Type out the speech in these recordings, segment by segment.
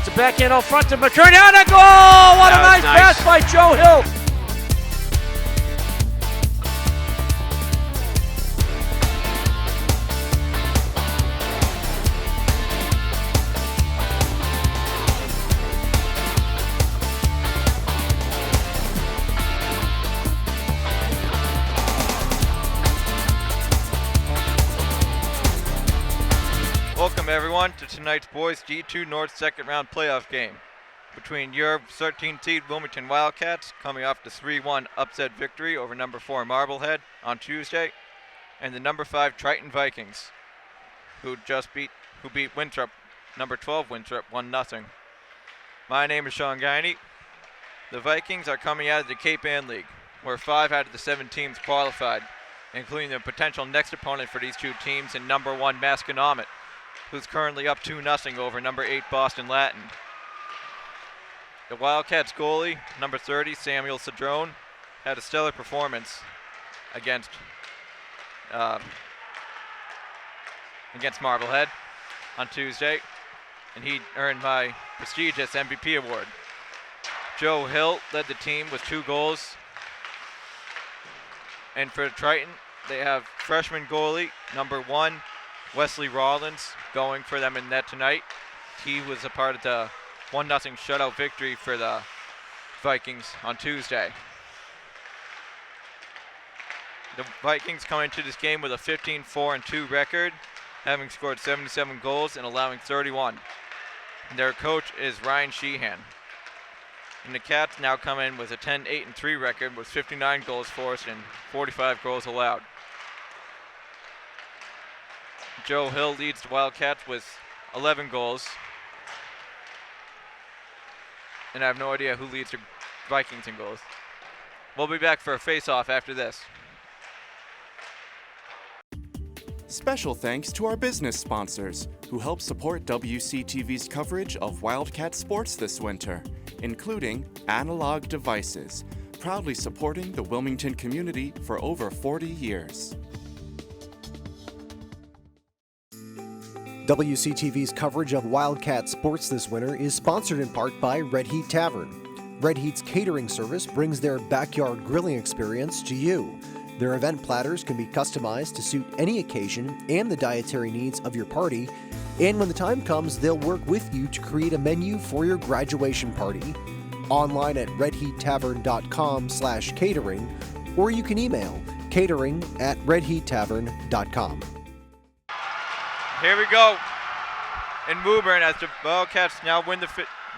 Puts it back in out front to McCurney. And a goal! What a nice pass by Joe Hill. Welcome everyone to tonight's Boys G2 North second round playoff game between your 13th seed Wilmington Wildcats, coming off the 3-1 upset victory over number 4 Marblehead on Tuesday, and the number 5 Triton Vikings, who beat Winthrop, number 12 Winthrop, 1-0. My name is Sean Guiney. The Vikings are coming out of the Cape Ann League, where 5 out of the 7 teams qualified, including the potential next opponent for these two teams in number 1 Masconomet, who's currently up 2-0 over number 8 Boston Latin. The Wildcats goalie, number 30 Samuel Cedrone, had a stellar performance against Marblehead on Tuesday, and he earned my prestigious MVP award. Joe Hill led the team with 2 goals. And for Triton, they have freshman goalie, number 1 Wesley Rollins, going for them in net tonight. He was a part of the 1-0 shutout victory for the Vikings on Tuesday. The Vikings come into this game with a 15-4-2 record, having scored 77 goals and allowing 31. And their coach is Ryan Sheehan. And the Cats now come in with a 10-8-3 record with 59 goals forced and 45 goals allowed. Joe Hill leads the Wildcats with 11 goals. And I have no idea who leads the Vikings in goals. We'll be back for a face-off after this. Special thanks to our business sponsors who help support WCTV's coverage of Wildcat sports this winter, including Analog Devices, proudly supporting the Wilmington community for over 40 years. WCTV's coverage of Wildcat sports this winter is sponsored in part by Red Heat Tavern. Red Heat's catering service brings their backyard grilling experience to you. Their event platters can be customized to suit any occasion and the dietary needs of your party, and when the time comes, they'll work with you to create a menu for your graduation party. Online at redheattavern.com/catering, or you can email catering@redheattavern.com. Here we go. In Woburn, as the Wildcats now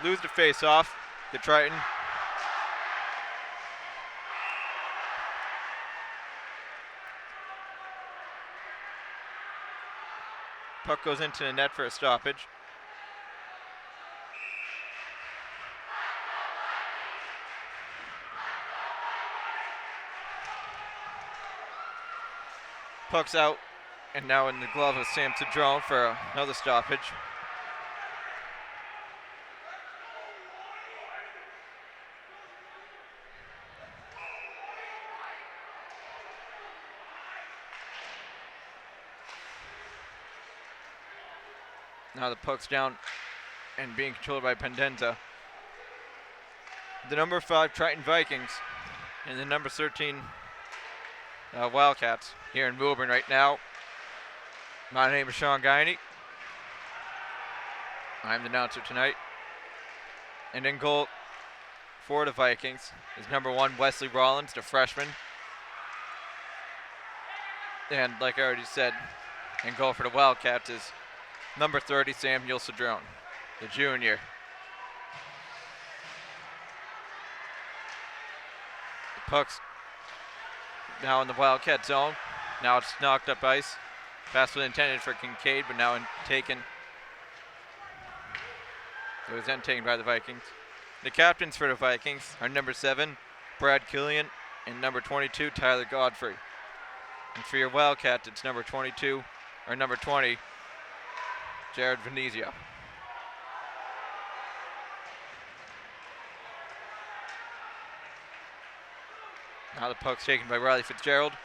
lose the face-off to Triton. Puck goes into the net for a stoppage. Puck's out. And now in the glove of Sam Cedrone for another stoppage. Now the puck's down and being controlled by Pendenza. The number 5 Triton Vikings and the number 13 Wildcats here in Woburn right now. My name is Sean Guiney. I'm the announcer tonight. And in goal for the Vikings is number 1 Wesley Rollins, the freshman. And like I already said, in goal for the Wildcats is number 30 Samuel Cedrone, the junior. The puck's now in the Wildcat zone. Now it's knocked up ice. Pass was intended for Kincaid, but now taken. It was then taken by the Vikings. The captains for the Vikings are number 7, Brad Killian, and number 22, Tyler Godfrey. And for your Wildcats, it's number 22, or number 20, Jared Venezia. Now the puck's taken by Riley Fitzgerald.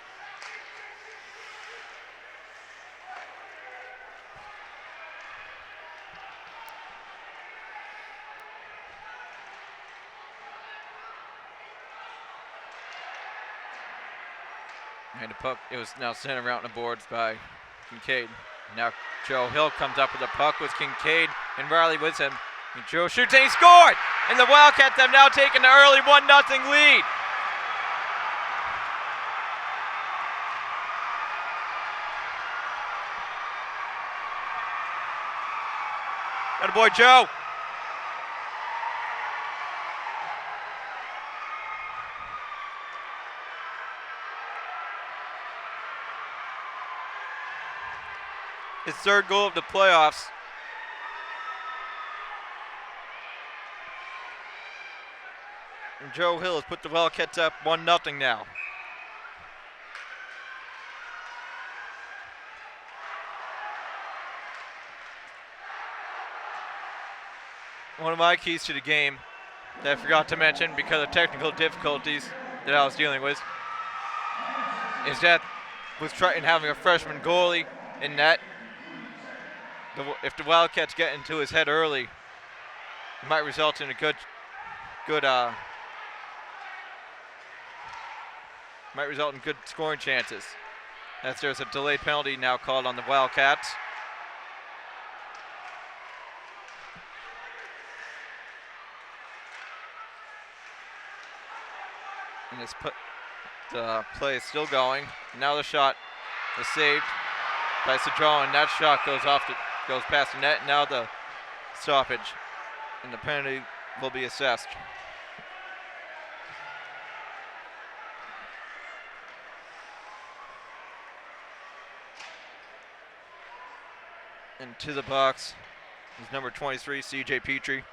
And the puck, it was now sent around the boards by Kincaid. Now Joe Hill comes up with the puck with Kincaid and Riley with him. And Joe shoots and he scored! And the Wildcats have now taken the early 1-0 lead. Attaboy Joe. His third goal of the playoffs. And Joe Hill has put the Wildcats up 1-0 now. One of my keys to the game that I forgot to mention because of technical difficulties that I was dealing with is that with Triton having a freshman goalie in net, if the Wildcats get into his head early, it might result in a good scoring chances. As there's a delayed penalty now called on the Wildcats. And the play is still going. Now the shot is saved by Cedrone, and that shot goes past the net. Now the stoppage, and the penalty will be assessed. And to the box is number 23, CJ Petrie.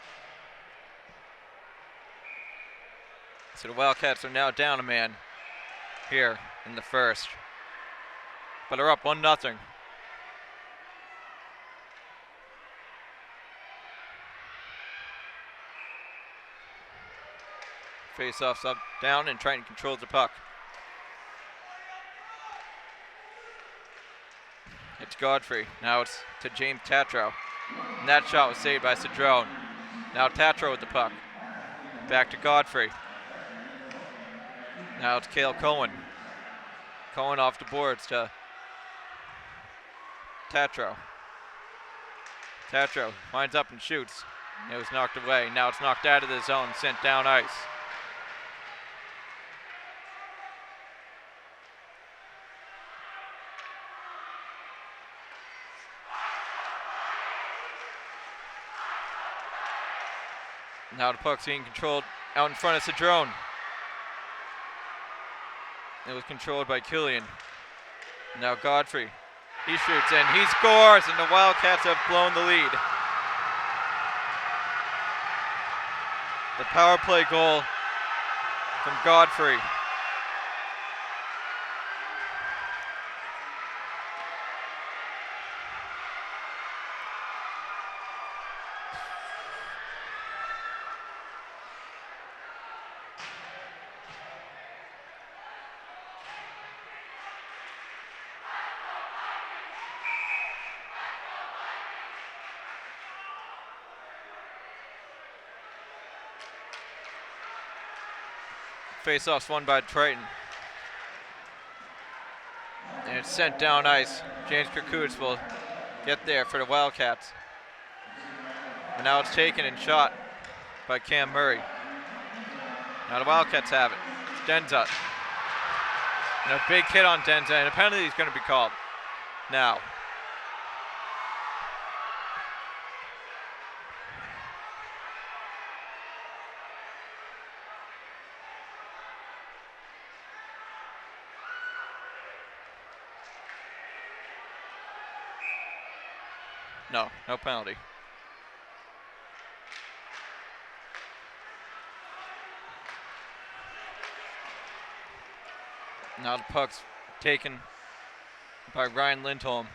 So the Wildcats are now down a man here in the first, but are up 1-0. Face-offs up, down, and Triton controls the puck. It's Godfrey. Now it's to James Tatro. And that shot was saved by Cedrone. Now Tatro with the puck. Back to Godfrey. Now it's Cale Cohen. Cohen off the boards to Tatro. Tatro winds up and shoots. It was knocked away. Now it's knocked out of the zone, sent down ice. Now the puck's being controlled out in front of Cedrone. It was controlled by Killian. Now Godfrey. He shoots and he scores, and the Wildcats have blown the lead. The power play goal from Godfrey. Face-offs won by Triton. And it's sent down ice. James Kirkowitz will get there for the Wildcats. And now it's taken and shot by Cam Murray. Now the Wildcats have it. It's Denza. And a big hit on Denza, and a penalty is going to be called now. No penalty. Now the puck's taken by Ryan Lindholm.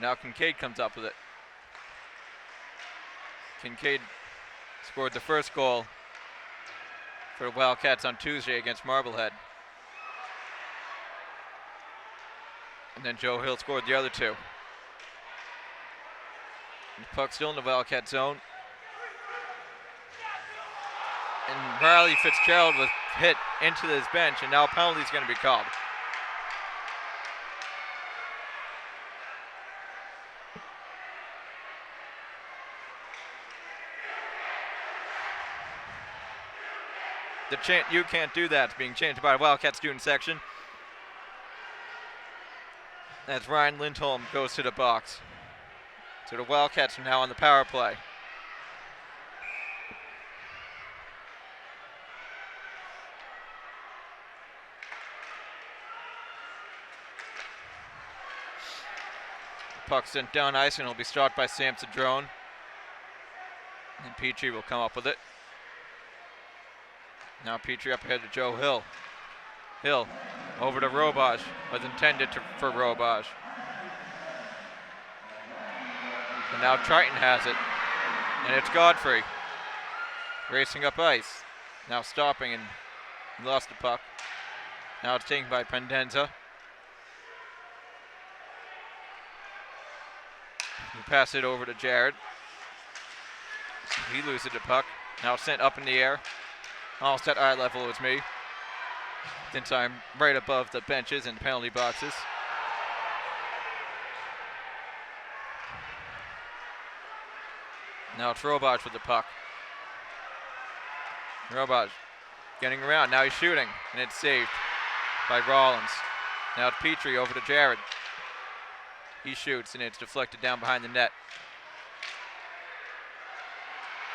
Now Kincaid comes up with it. Kincaid scored the first goal for the Wildcats on Tuesday against Marblehead. And then Joe Hill scored the other two. The puck still in the Wildcat zone. And Riley Fitzgerald was hit into his bench, and now a penalty is going to be called. The chant "You Can't Do That" is being chanted by the Wildcat student section. As Ryan Lindholm goes to the box. So the Wildcats are now on the power play. Puck sent down ice and it'll be stopped by Sam Cedrone. And Petrie will come up with it. Now Petrie up ahead to Joe Hill. Hill over to Robage, was intended for Robage. And now Triton has it. And it's Godfrey. Racing up ice. Now stopping and lost the puck. Now it's taken by Pendenza. He passes it over to Jared. He loses the puck. Now it's sent up in the air. Almost at eye level with me, since I'm right above the benches and penalty boxes. Now it's Robage with the puck. Robage getting around. Now he's shooting, and it's saved by Rollins. Now it's Petrie over to Jared. He shoots, and it's deflected down behind the net.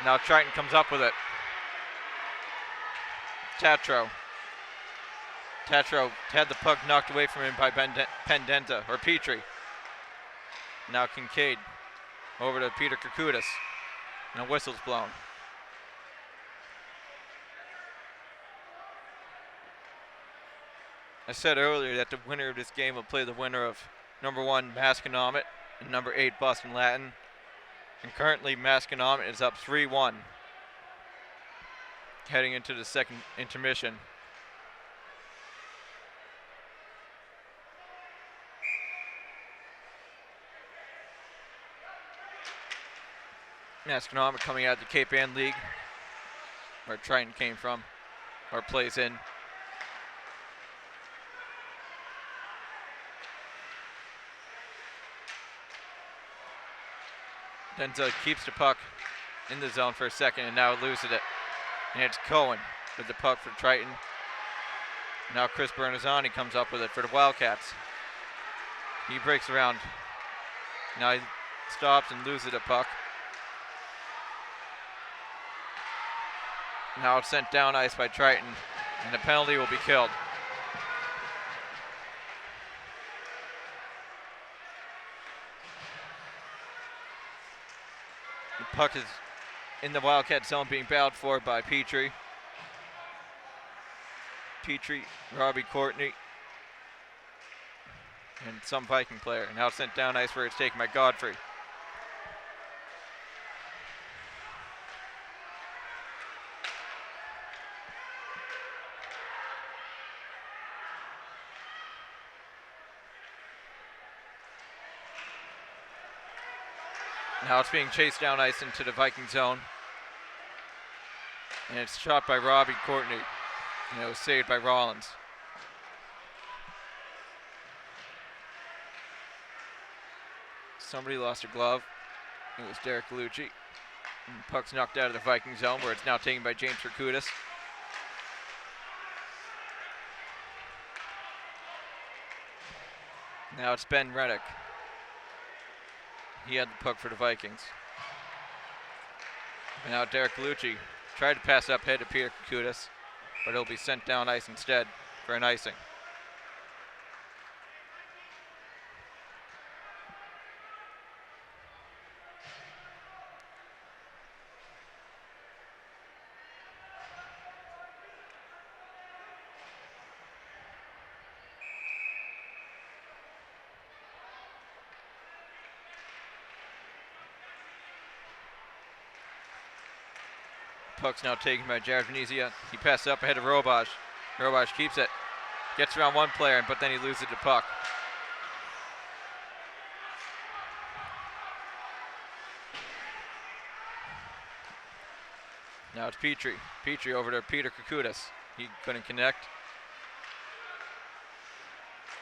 Now Triton comes up with it. Tatro had the puck knocked away from him by Pendenza, or Petrie. Now Kincaid over to Peter Kirkudis, and a whistle's blown. I said earlier that the winner of this game will play the winner of number 1 Masconomet and number 8 Boston Latin. And currently Masconomet is up 3-1. Heading into the second intermission. Masconomet coming out of the Cape Ann League, where Triton came from, or plays in. Denza keeps the puck in the zone for a second and now loses it. And it's Cohen with the puck for Triton. Now Chris Bernazzani comes up with it for the Wildcats. He breaks around. Now he stops and loses the puck. Now it's sent down ice by Triton, and the penalty will be killed. The puck is in the Wildcat zone being battled for by Petrie. Petrie, Robbie Courtney, and some Viking player. Now it's sent down ice where it's taken by Godfrey. Now it's being chased down ice into the Viking zone. And it's shot by Robbie Courtney. And it was saved by Rollins. Somebody lost a glove. It was Derek Lucci. And the puck's knocked out of the Viking zone where it's now taken by James Herkudis. Now it's Ben Reddick. He had the puck for the Vikings. And now Derek Lucci tried to pass up ahead to Peter Kirkudis, but it'll be sent down ice instead for an icing. Puck's now taken by Jared Venezia. He passes up ahead of Robage. Robage keeps it. Gets around one player, but then he loses the puck. Now it's Petrie. Petrie over to Peter Kirkudis. He couldn't connect.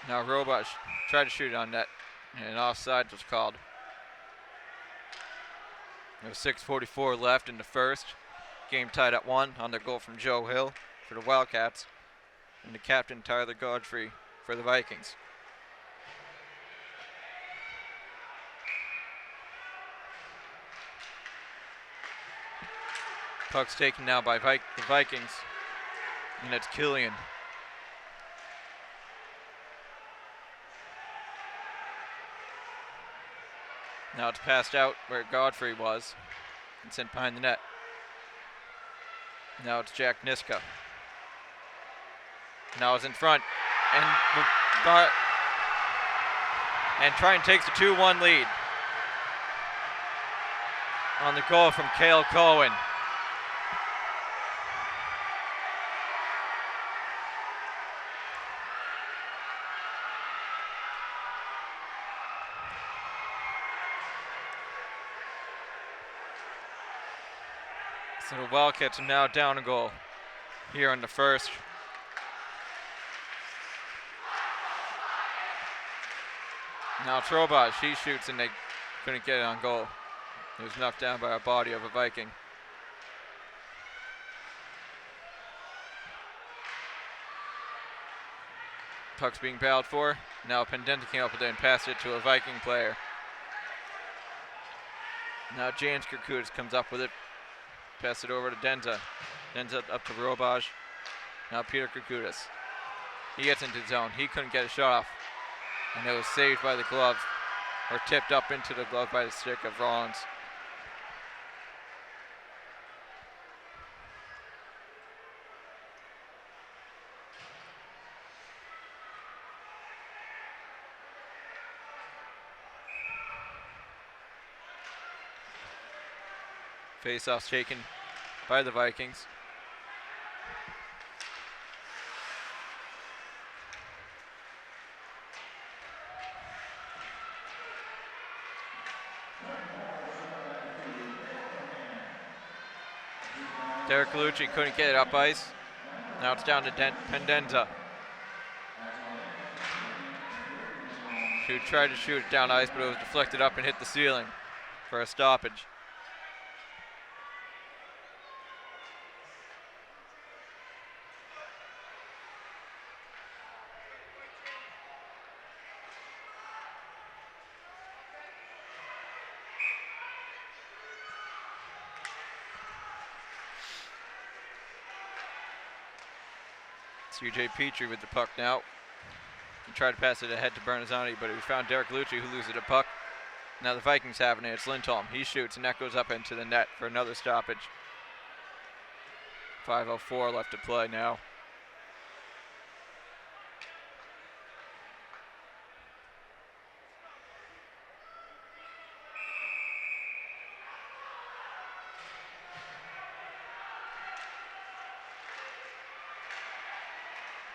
Now Robage tried to shoot it on net, and an offside was called. There was 6:44 left in the first. Game tied at 1 on the goal from Joe Hill. for the Wildcats, and the captain Tyler Godfrey for the Vikings. Puck's taken now by the Vikings, and it's Killian. Now it's passed out where Godfrey was and sent behind the net. Now it's Jack Niska. Now it's in front, and Triton takes the 2-1 lead on the goal from Cale Cohen. So the Wildcats are now down a goal here in the first. Now it's Robot. She shoots and they couldn't get it on goal. It was knocked down by a body of a Viking. Puck's being battled for. Now Pendenta came up with it and passed it to a Viking player. Now James Kirkudis comes up with it. Pass it over to Denza. Denza up to Robaj. Now Peter Kirkudis. He gets into the zone. He couldn't get a shot off. And it was saved by the glove, or tipped up into the glove by the stick of Rollins. Face-off taken by the Vikings. Derek Galucci couldn't get it up ice. Now it's down to Pendenza, who tried to shoot it down ice, but it was deflected up and hit the ceiling for a stoppage. CJ Petrie with the puck now. He tried to pass it ahead to Bernazzani, but he found Derek Lucci, who loses the puck. Now the Vikings having it. It's Lindholm. He shoots, and that goes up into the net for another stoppage. 5:04 left to play now.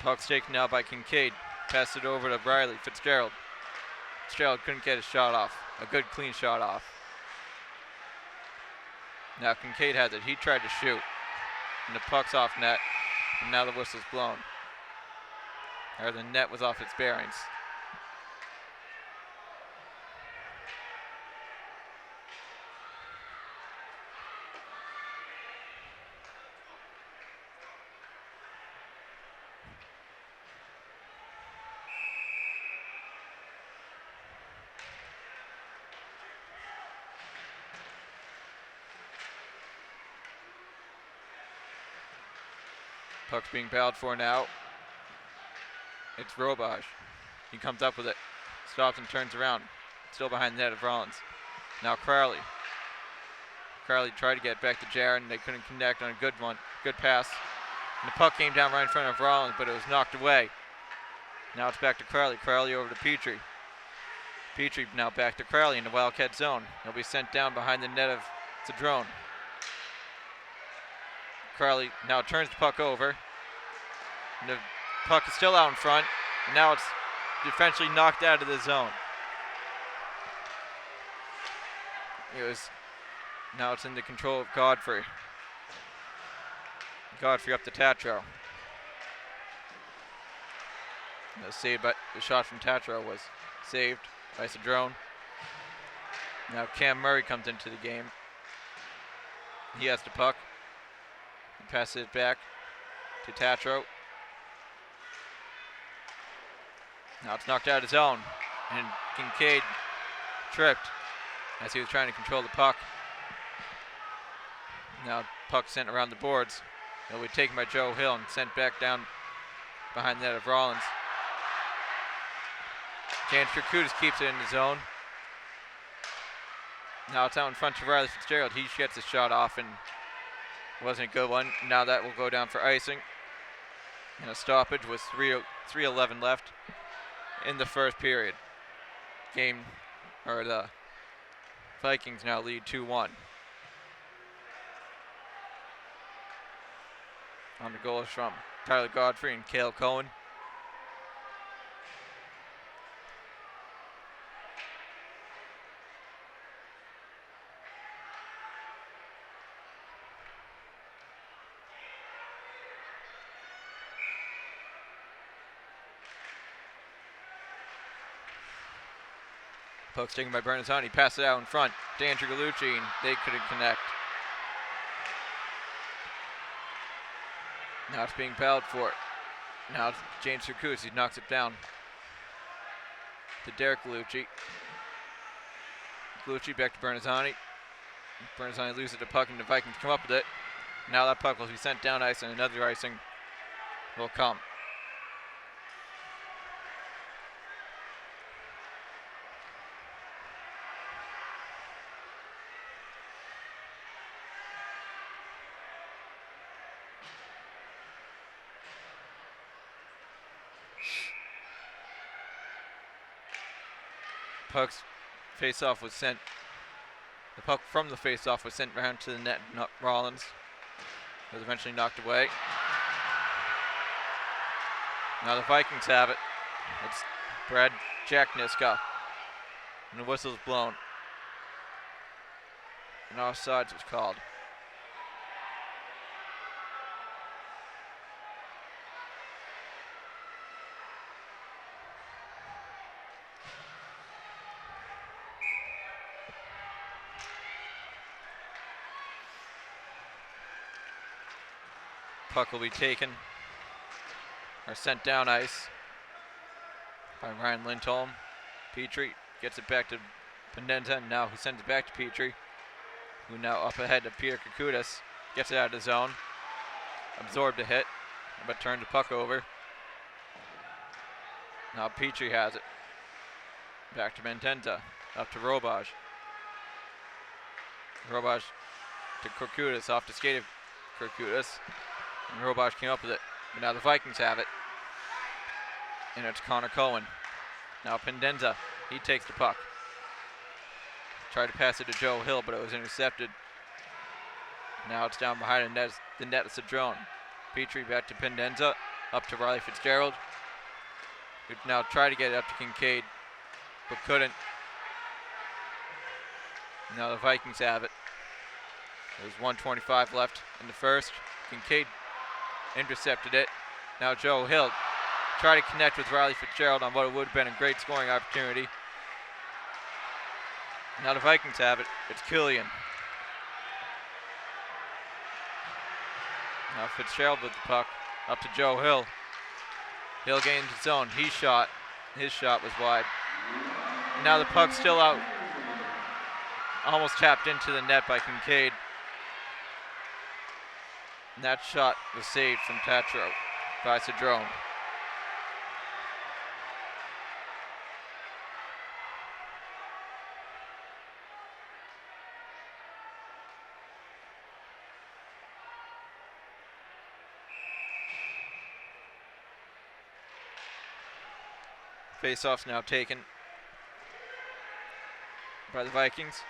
Puck's taken now by Kincaid. Passed it over to Riley Fitzgerald. Fitzgerald couldn't get his shot off. A good clean shot off. Now Kincaid has it. He tried to shoot. And the puck's off net. And now the whistle's blown. Or the net was off its bearings. Puck's being battled for now. It's Robaj. He comes up with it. Stops and turns around. Still behind the net of Rollins. Now Crowley. Crowley tried to get back to Jaron. They couldn't connect on a good one. Good pass. And the puck came down right in front of Rollins, but it was knocked away. Now it's back to Crowley. Crowley over to Petrie. Petrie now back to Crowley in the Wildcat zone. He'll be sent down behind the net of Cedrone. Crowley now turns the puck over. And the puck is still out in front. And now it's defensively knocked out of the zone. Now it's in the control of Godfrey. Godfrey up to Tatro. The shot from Tatro was saved by Cedrone. Now Cam Murray comes into the game. He has the puck. Passes it back. to Tatro. Now it's knocked out of zone, and Kincaid tripped as he was trying to control the puck. Now puck sent around the boards. It'll be taken by Joe Hill and sent back down behind the net of Rollins. James Kirkudis keeps it in the zone. Now it's out in front to Riley Fitzgerald. He gets a shot off and wasn't a good one. Now that will go down for icing. And a stoppage with 3:11 left in the first period. The Vikings now lead 2-1. On the goals from Tyler Godfrey and Cale Cohen. Puck's taken by Bernazani. He passes it out in front to Andrew Gallucci, and they couldn't connect. Now it's being battled for. Now it's James Kirkudis. He knocks it down to Derek Gallucci. Gallucci back to Bernazani. Bernazani loses the puck, and the Vikings come up with it. Now that puck will be sent down ice, and another icing will come. Puck's face-off was sent. The puck from the face-off was sent around to the net. Rollins was eventually knocked away. Now the Vikings have it. It's Brad Jack Niska, and the whistle's blown. And offsides was called. Puck will be taken or sent down ice by Ryan Lindholm. Petrie gets it back to Pendenza, and now he sends it back to Petrie, who now up ahead of Peter Kirkudis. Gets it out of the zone, absorbed a hit, but turned the puck over. Now Petrie has it. Back to Pendenza, up to Robaj. Robaj to Kirkudis, off the skate of Kirkudis. And Robaj came up with it, but now the Vikings have it. And it's Connor Cohen. Now Pendenza, he takes the puck. Tried to pass it to Joe Hill, but it was intercepted. Now it's down behind the net of Cedrone. Petrie back to Pendenza, up to Riley Fitzgerald, who now tried to get it up to Kincaid, but couldn't. Now the Vikings have it. There's 1:25 left in the first. Kincaid intercepted it. Now Joe Hill tried to connect with Riley Fitzgerald on what would have been a great scoring opportunity. Now the Vikings have it. It's Killian. Now Fitzgerald with the puck, up to Joe Hill. Hill gains his zone. He shot. His shot was wide. Now the puck's still out. Almost tapped into the net by Kincaid. And that shot was saved from Tatro by Cedrone. Face-off's now taken by the Vikings.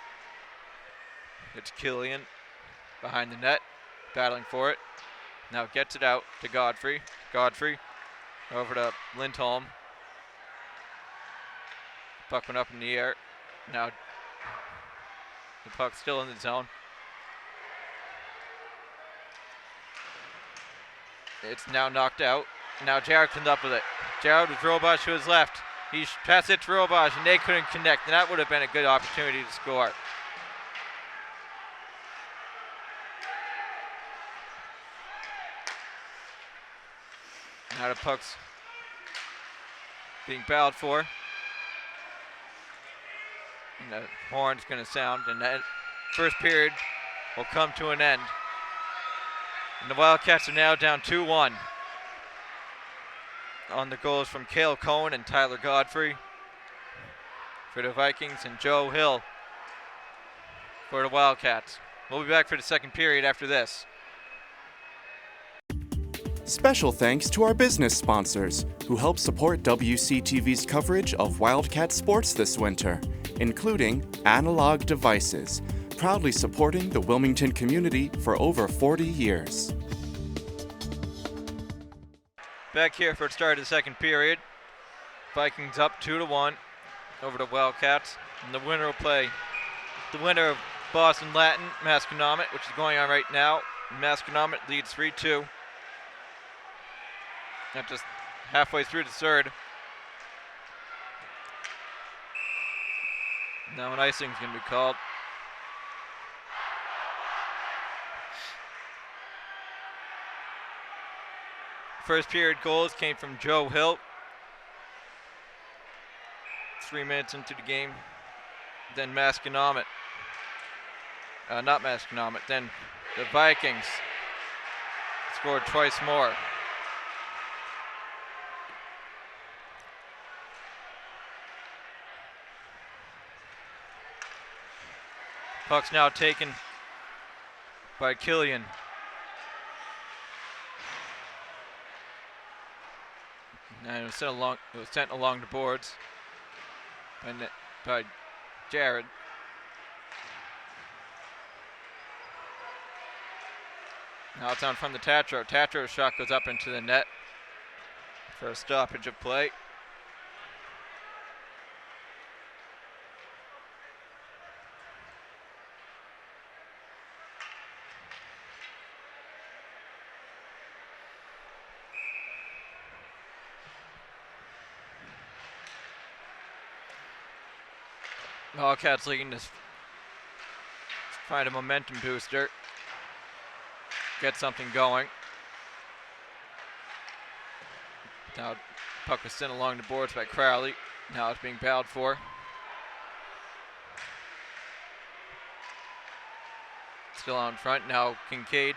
It's Killian behind the net, battling for it. Now gets it out to Godfrey. Godfrey over to Lindholm. Puck went up in the air. Now the puck's still in the zone. It's now knocked out. Now Jared comes up with it. Jared with Robaj to his left. He passed it to Robaj, and they couldn't connect, and that would have been a good opportunity to score. Now the puck's being battled for. And the horn's going to sound, and that first period will come to an end. And the Wildcats are now down 2-1. On the goals from Cale Cohen and Tyler Godfrey for the Vikings, and Joe Hill for the Wildcats. We'll be back for the second period after this. Special thanks to our business sponsors who help support WCTV's coverage of Wildcat sports this winter, including Analog Devices, proudly supporting the Wilmington community for over 40 years. Back here for the start of the second period. Vikings up 2-1 over the Wildcats. And the winner will play the winner of Boston Latin, Masconomet, which is going on right now. Masconomet leads 3-2. Not just halfway through the third. Now an icing is going to be called. First period goals came from Joe Hill. 3 minutes into the game. Then Masconomet. Not Masconomet. Then the Vikings scored twice more. Puck's now taken by Killian. And it was sent along the boards by Jared. Now it's on from the Tatro. Tatro's shot goes up into the net for a stoppage of play. Wildcats looking to find a momentum booster, get something going. Now puck was sent along the boards by Crowley. Now it's being battled for. Still out in front. Now Kincaid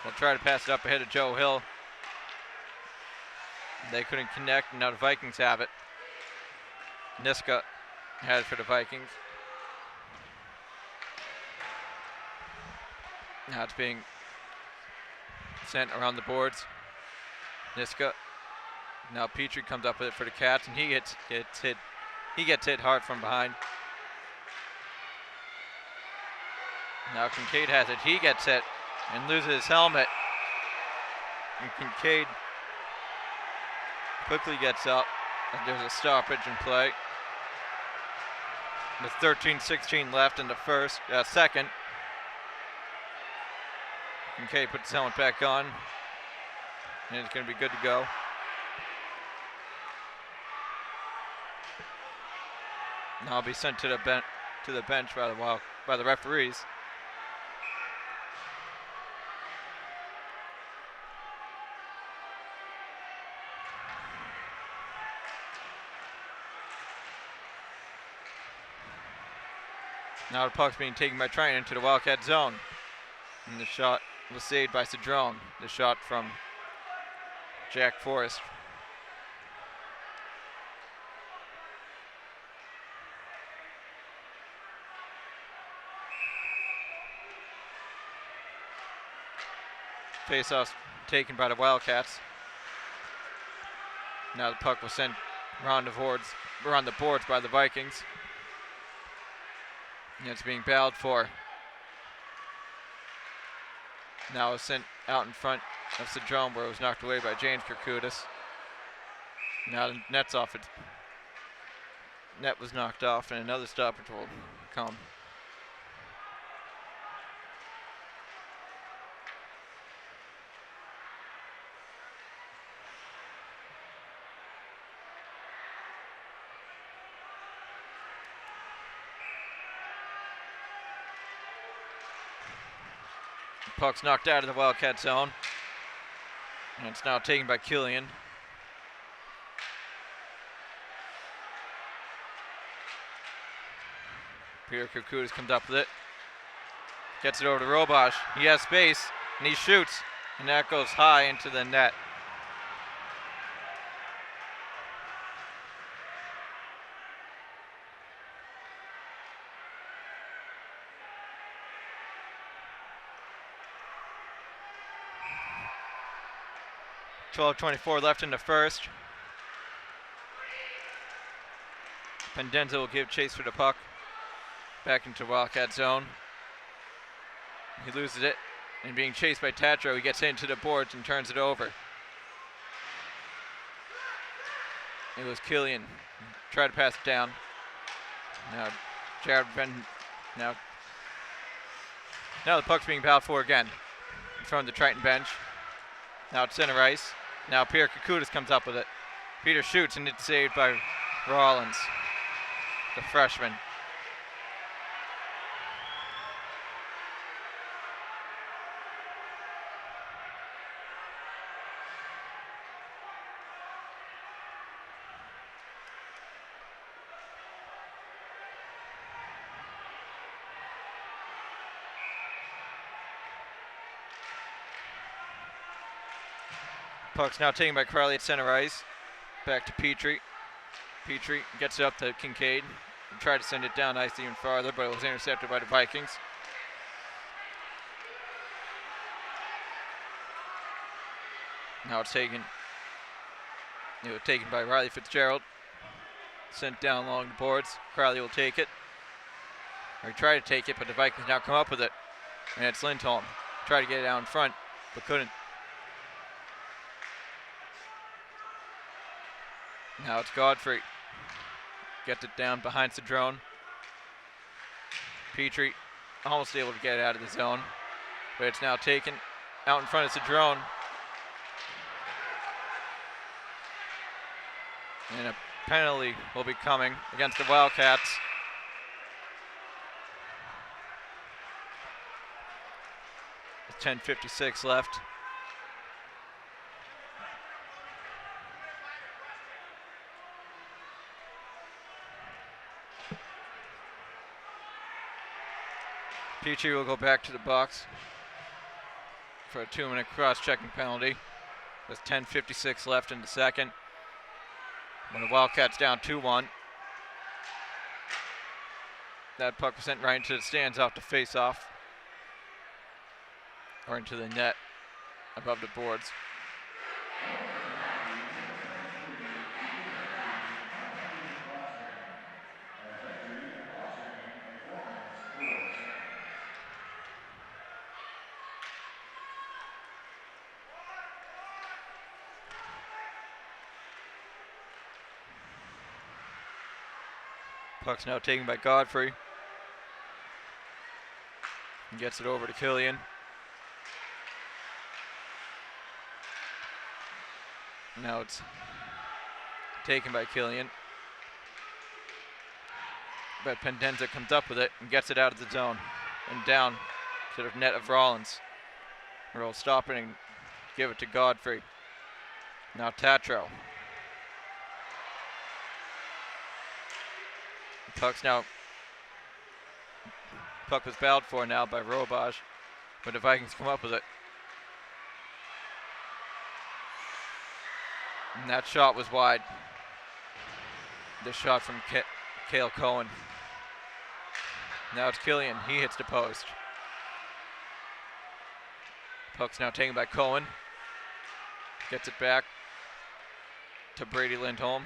will try to pass it up ahead of Joe Hill. They couldn't connect, and now the Vikings have it. Niska had it for the Vikings. Now it's being sent around the boards. Niska. Now Petrie comes up with it for the Cats, and he gets hit. He gets hit hard from behind. Now Kincaid has it. He gets hit and loses his helmet. And Kincaid quickly gets up, and there's a stoppage in play. With 13:16 left in the second. Kincaid puts his helmet back on, and it's going to be good to go. Now I'll be sent to the bench by the referees. Now the puck's being taken by Triton into the Wildcat zone. And the shot was saved by Cedrone. The shot from Jack Forrest. Face-off taken by the Wildcats. Now the puck was sent around the boards by the Vikings. And it's being battled for. Now it's sent out in front of Cedrone, where it was knocked away by James Kirkudis. Now the net's off it. Net was knocked off, and another stoppage will come. Puck's knocked out of the Wildcat zone. And it's now taken by Killian. Peter Kukutis comes up with it. Gets it over to Robosh. He has space, and he shoots. And that goes high into the net. .24 left in the first. Pendenza will give chase for the puck. Back into Wildcat zone. He loses it. And being chased by Tatro, he gets into the boards and turns it over. It was Killian. Tried to pass it down. Now Jared Ben. Now the puck's being battled for again. From the Triton bench. Now it's center ice. Now Pierre Kukutis comes up with it. Peter shoots and it's saved by Rollins, the freshman. Puck's now taken by Crowley at center ice. Back to Petrie. Petrie gets it up to Kincaid. And tried to send it down ice even farther, but it was intercepted by the Vikings. Now it's taken. It was taken by Riley Fitzgerald. Sent down along the boards. Crowley will take it. Or he tried to take it, but the Vikings now come up with it. And it's Lindholm. Tried to get it out in front, but couldn't. Now it's Godfrey. Gets it down behind Cedrone. Petrie almost able to get it out of the zone. But it's now taken out in front of Cedrone. And a penalty will be coming against the Wildcats. With 10:56 left. Petrie will go back to the box for a 2-minute cross-checking penalty with 10:56 left in the second. When the Wildcats down 2-1. That puck was sent right into the stands off the face-off. Or into the net above the boards. Puck's now taken by Godfrey. He gets it over to Killian. Now it's taken by Killian. But Pendenza comes up with it and gets it out of the zone and down to the net of Rollins. We'll stop it and give it to Godfrey. Now Tatro. Puck was battled for now by Robosh, but the Vikings come up with it. And that shot was wide. The shot from Cale Cohen. Now it's Killian. He hits the post. Puck's now taken by Cohen. Gets it back to Brady Lindholm.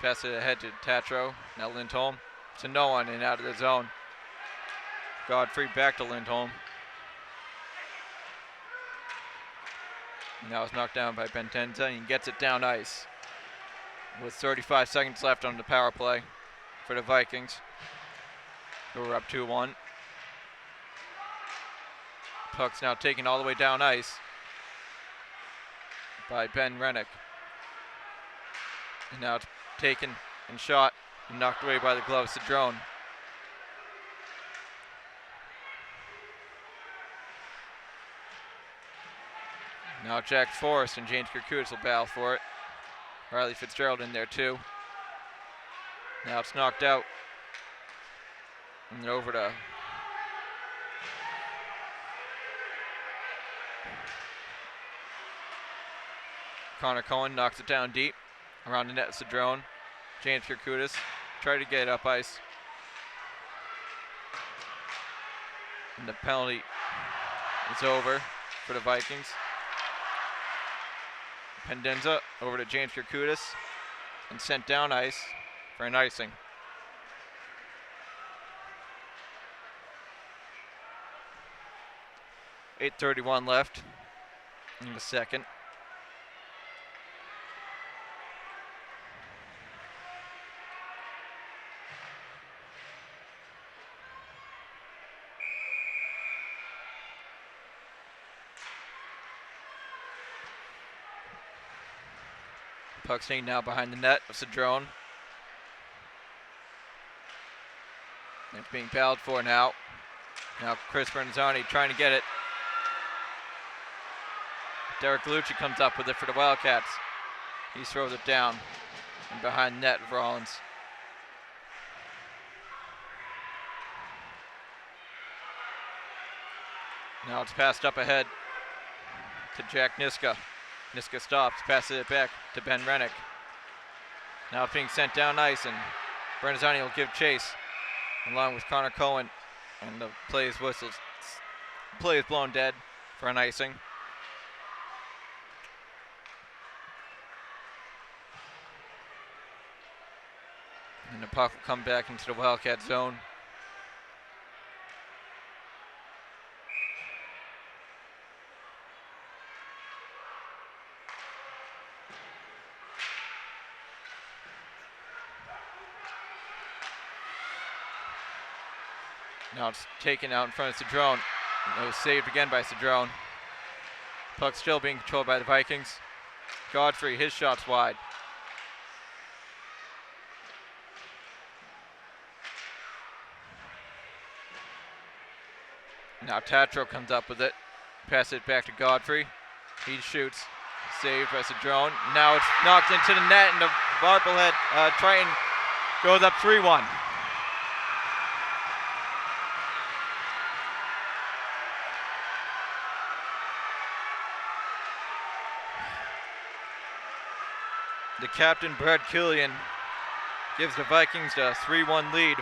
Passes it ahead to Tatro. Now Lindholm. To no one and out of the zone. Godfrey back to Lindholm. Now it's knocked down by Pendenza and he gets it down ice. With 35 seconds left on the power play for the Vikings, who are up 2-1. Puck's now taken all the way down ice by Ben Rennick. And now it's taken and shot and knocked away by the glove of Cedrone. Now Jack Forrest and James Kirkudis will battle for it. Riley Fitzgerald in there too. Now it's knocked out. And then over to Connor Cohen, knocks it down deep. Around the net, Cedrone. James Kirkudis try to get it up ice. And the penalty is over for the Vikings. Pendenza over to James Kirkudis and sent down ice for an icing. .8:31 left in the second. Puck staying now behind the net of Cedrone. It's being battled for now. Now Chris Bernzoni trying to get it. Derek Lucci comes up with it for the Wildcats. He throws it down and behind net of Rollins. Now it's passed up ahead to Jack Niska. Niska stops, passes it back to Ben Rennick. Now it's being sent down ice, and Bernzoni will give chase along with Connor Cohen, and the play is whistled. Play is blown dead for an icing. And the puck will come back into the Wildcat zone. Now it's taken out in front of Cedrone. It was saved again by Cedrone. Puck still being controlled by the Vikings. Godfrey, his shot's wide. Now Tatro comes up with it. Passes it back to Godfrey. He shoots. Saved by Cedrone. Now it's knocked into the net, and the Marblehead Triton goes up 3-1. The captain, Brad Killian, gives the Vikings a 3-1 lead.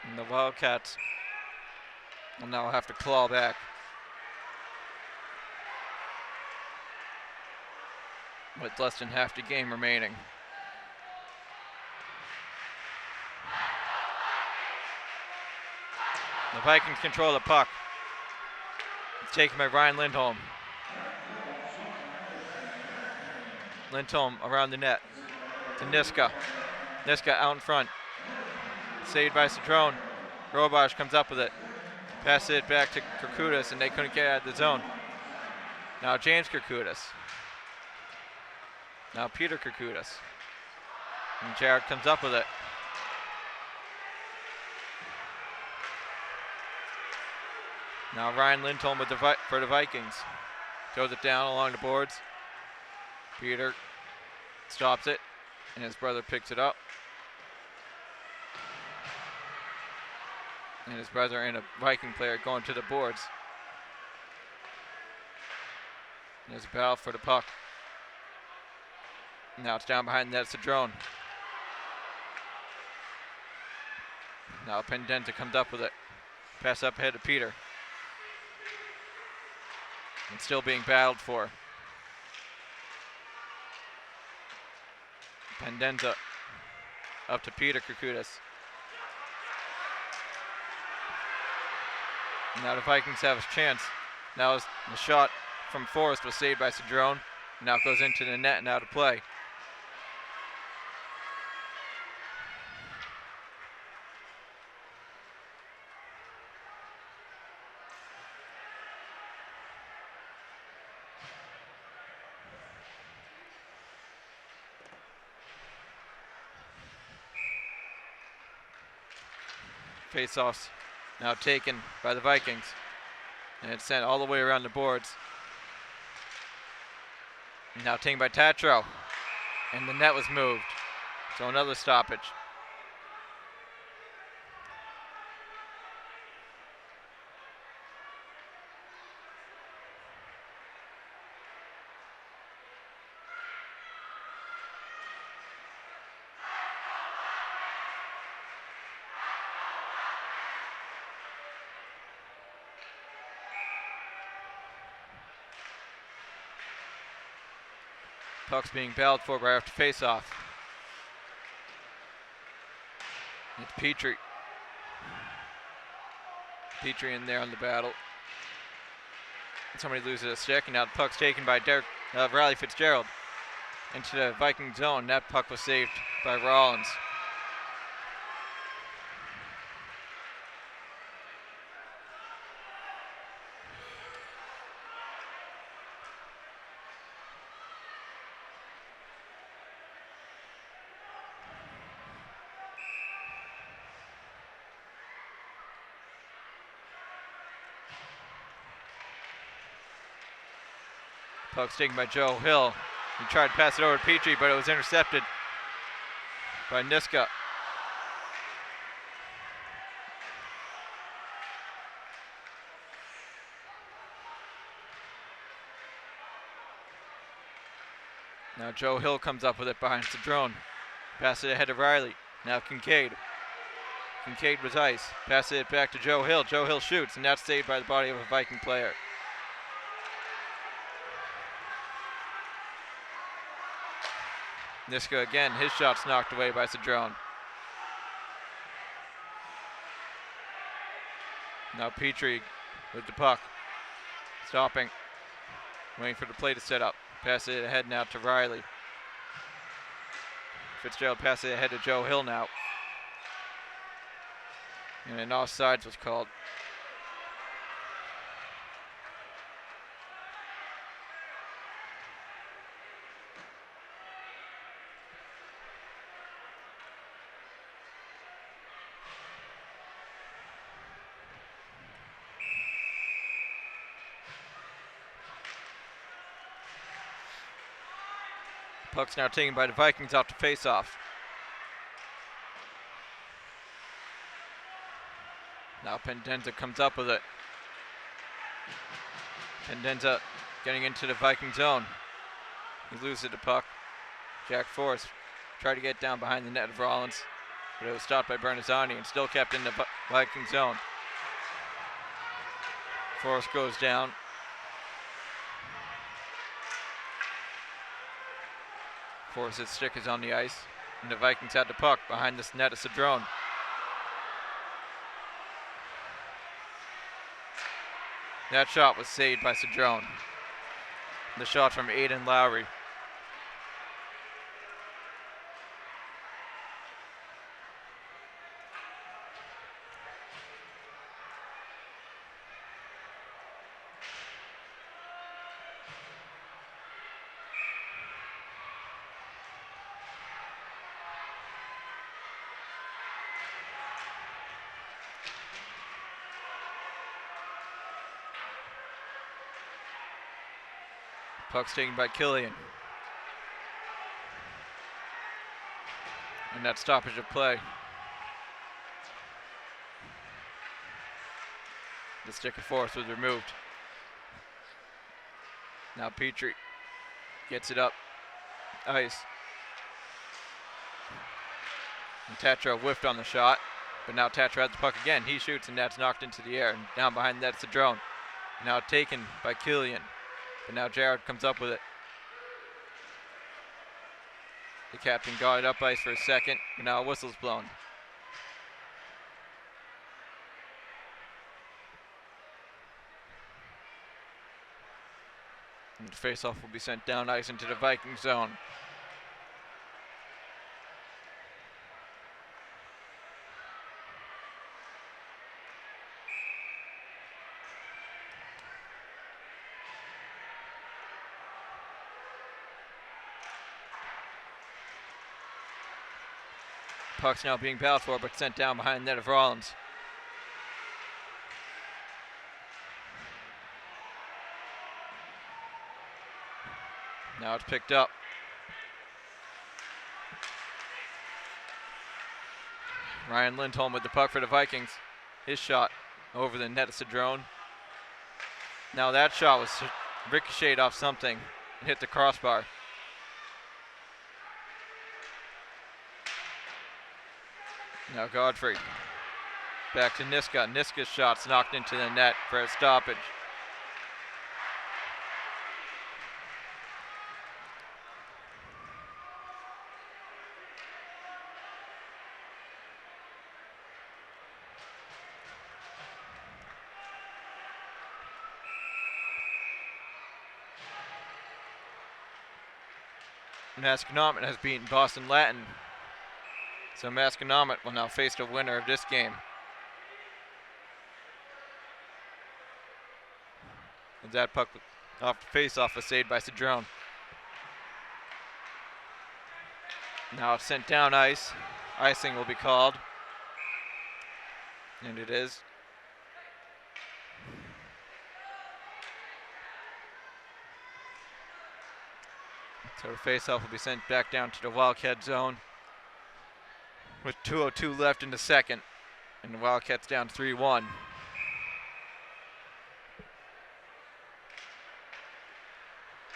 And the Wildcats will now have to claw back. With less than half the game remaining. The Vikings control the puck. It's taken by Ryan Lindholm. Lindholm around the net to Niska. Niska out in front. Saved by Cedrone. Robosh comes up with it. Passes it back to Kirkudis, and they couldn't get out of the zone. Now James Kirkudis. Now Peter Kirkudis. And Jared comes up with it. Now Ryan Lindholm with for the Vikings. Throws it down along the boards. Peter stops it, and his brother picks it up. And his brother and a Viking player going to the boards. There's a battle for the puck. Now it's down behind the net, Cedrone. Now Pendenta comes up with it. Pass up ahead to Peter. And still being battled for. Pendenza up to Peter Kirkudis. Now the Vikings have a chance. Now the shot from Forrest was saved by Cedrone. Now it goes into the net and out of play. Face-offs now taken by the Vikings. And it's sent all the way around the boards. Now taken by Tatro. And the net was moved. So another stoppage. Puck's being battled for right after face-off. It's Petrie. Petrie in there on the battle. Somebody loses a stick, and now the puck's taken by Riley Fitzgerald into the Viking zone. That puck was saved by Rollins. Puck's taken by Joe Hill. He tried to pass it over to Petrie, but it was intercepted by Niska. Now Joe Hill comes up with it behind Cedrone. Pass it ahead to Riley. Now Kincaid. Kincaid was ice. Pass it back to Joe Hill. Joe Hill shoots, and that's saved by the body of a Viking player. Niska again, his shot's knocked away by Cedrone. Now Petrie with the puck. Stopping. Waiting for the play to set up. Pass it ahead now to Riley. Fitzgerald passes it ahead to Joe Hill now. And an offsides was called. Puck's now taken by the Vikings off the face-off. Now Pendenza comes up with it. Pendenza getting into the Viking zone. He loses the puck. Jack Forrest tried to get down behind the net of Rollins, but it was stopped by Bernazzani and still kept in the Viking zone. Forrest goes down. Forrest's stick is on the ice, and the Vikings had the puck behind this net of Cedrone. That shot was saved by Cedrone. The shot from Aiden Lowry. Puck's taken by Killian. And that stoppage of play. The stick of Forrest was removed. Now Petrie gets it up ice. And Tatro whiffed on the shot, but now Tatro has the puck again. He shoots, and that's knocked into the air. And down behind that, it's a drone. Now taken by Killian. But now Jared comes up with it. The captain got it up ice for a second, but now a whistle's blown. And the faceoff will be sent down ice into the Viking zone. Puck's now being battled for, but sent down behind the net of Rollins. Now it's picked up. Ryan Lindholm with the puck for the Vikings. His shot over the net of Cedrone. Now that shot was ricocheted off something and hit the crossbar. Now Godfrey. Back to Niska. Niska's shot's knocked into the net for a stoppage. Masconomet has beaten Boston Latin. So Masconomet will now face the winner of this game. And that puck off the face-off was saved by Cedrone. Now it's sent down ice. Icing will be called. And it is. So the face-off will be sent back down to the Wildcat zone with 2:02 left in the second, and the Wildcats down 3-1.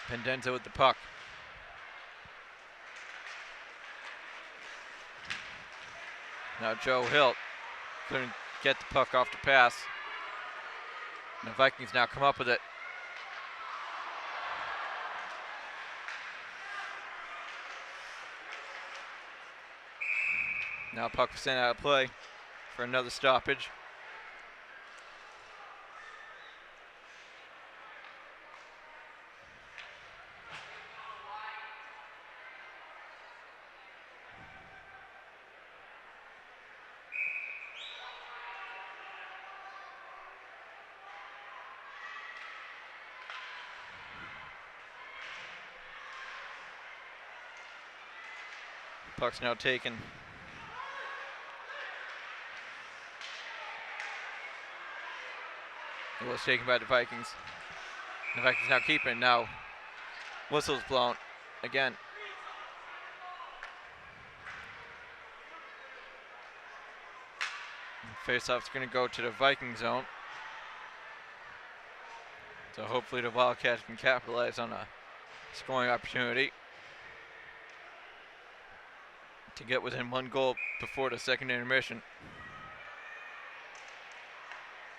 Pendenza with the puck. Now Joe Hilt couldn't get the puck off the pass. And the Vikings now come up with it. Now puck was sent out of play for another stoppage. Puck's now taken. It was taken by the Vikings. The Vikings now keep it. Now whistle's blown again. Face-off's going to go to the Viking zone. So hopefully the Wildcats can capitalize on a scoring opportunity to get within one goal before the second intermission.